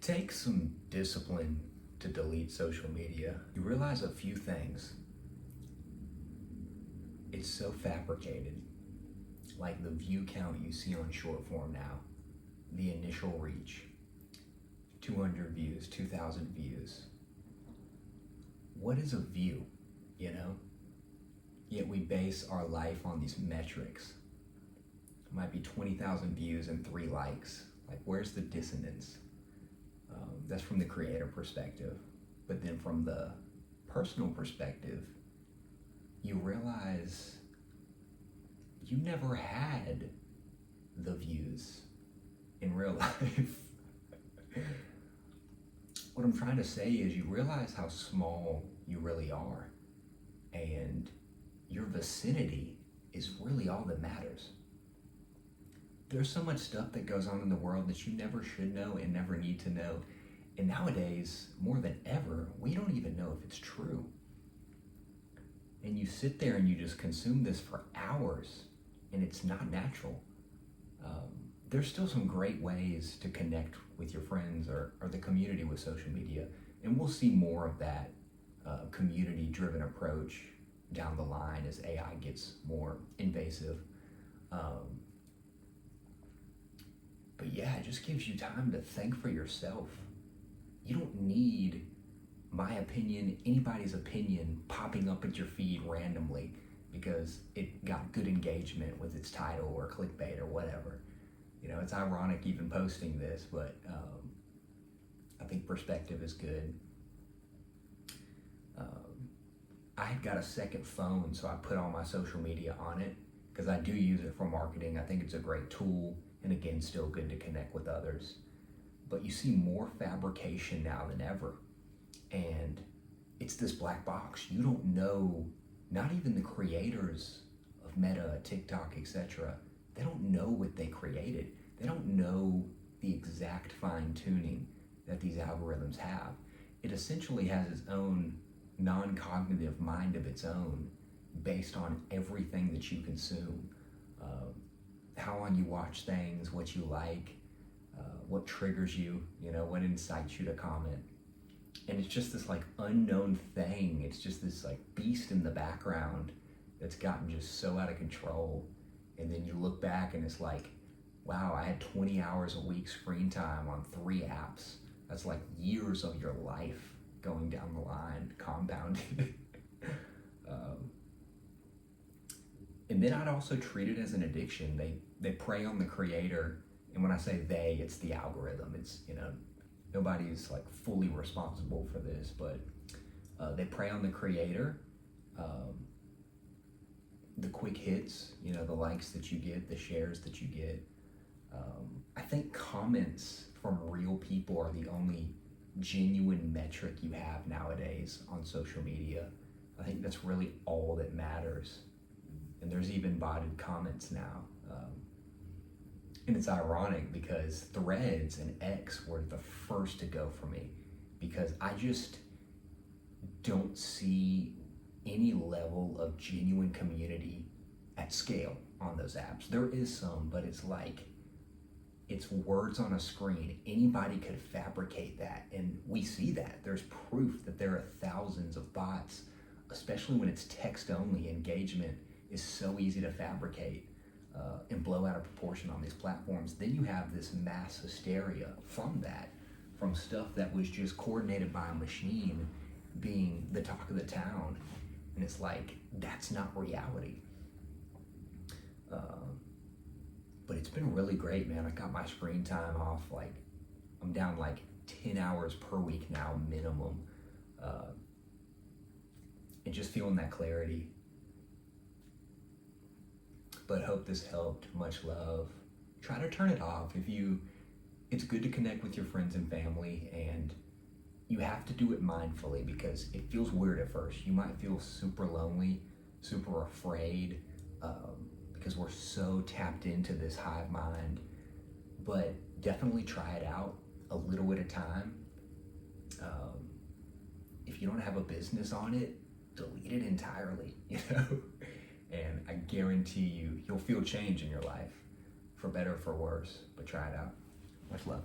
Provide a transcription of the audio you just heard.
takes some discipline to delete social media. You realize a few things. It's so fabricated. Like the view count you see on short form now, the initial reach, 200 views, 2,000 views. What is a view, you know? Yet we base our life on these metrics. It might be 20,000 views and 3 likes. Like, where's the dissonance? That's from the creator perspective. But then from the personal perspective, you realize you never had the views in real life. What I'm trying to say is you realize how small you really are, and your vicinity is really all that matters. There's so much stuff that goes on in the world that you never should know and never need to know. And nowadays, more than ever, we don't even know if it's true. And you sit there and you just consume this for hours, and it's not natural. There's still some great ways to connect with your friends or the community with social media. And we'll see more of that community-driven approach down the line as AI gets more invasive. But yeah, it just gives you time to think for yourself. You don't need my opinion, anybody's opinion popping up at your feed randomly because it got good engagement with its title or clickbait or whatever. You know, it's ironic even posting this, but I think perspective is good. I had got a second phone, so I put all my social media on it because I do use it for marketing. I think it's a great tool, and again, still good to connect with others. But you see more fabrication now than ever. And it's this black box. You don't know, not even the creators of Meta, TikTok, etc. They don't know what they created. They don't know the exact fine tuning that these algorithms have. It essentially has its own non-cognitive mind of its own based on everything that you consume. How long you watch things, what you like, what triggers you, what incites you to comment. And it's just this like unknown thing. It's just this like beast in the background that's gotten just so out of control. And then you look back and it's like, wow, I had 20 hours a week screen time on 3 apps. That's like years of your life going down the line, compounded. And then I'd also treat it as an addiction. They prey on the creator. And when I say they, it's the algorithm. It's, nobody's like fully responsible for this, but they prey on the creator. The quick hits, the likes that you get, the shares that you get. I think comments from real people are the only genuine metric you have nowadays on social media. I think that's really all that matters. And there's even botted comments now. And it's ironic because Threads and X were the first to go for me because I just don't see any level of genuine community at scale on those apps. There is some, but it's like, it's words on a screen. Anybody could fabricate that, and we see that. There's proof that there are thousands of bots, especially when it's text only. Engagement is so easy to fabricate and blow out of proportion on these platforms. Then you have this mass hysteria from that, from stuff that was just coordinated by a machine being the talk of the town. And it's like, that's not reality. But it's been really great, man. I got my screen time off. Like, I'm down like 10 hours per week now, minimum. And just feeling that clarity. But hope this helped. Much love. Try to turn it off. It's good to connect with your friends and family, and you have to do it mindfully because it feels weird at first. You might feel super lonely, super afraid, because we're so tapped into this hive mind. But definitely try it out a little at a time. If you don't have a business on it, delete it entirely, And I guarantee you'll feel change in your life, for better or for worse. But try it out. Much love.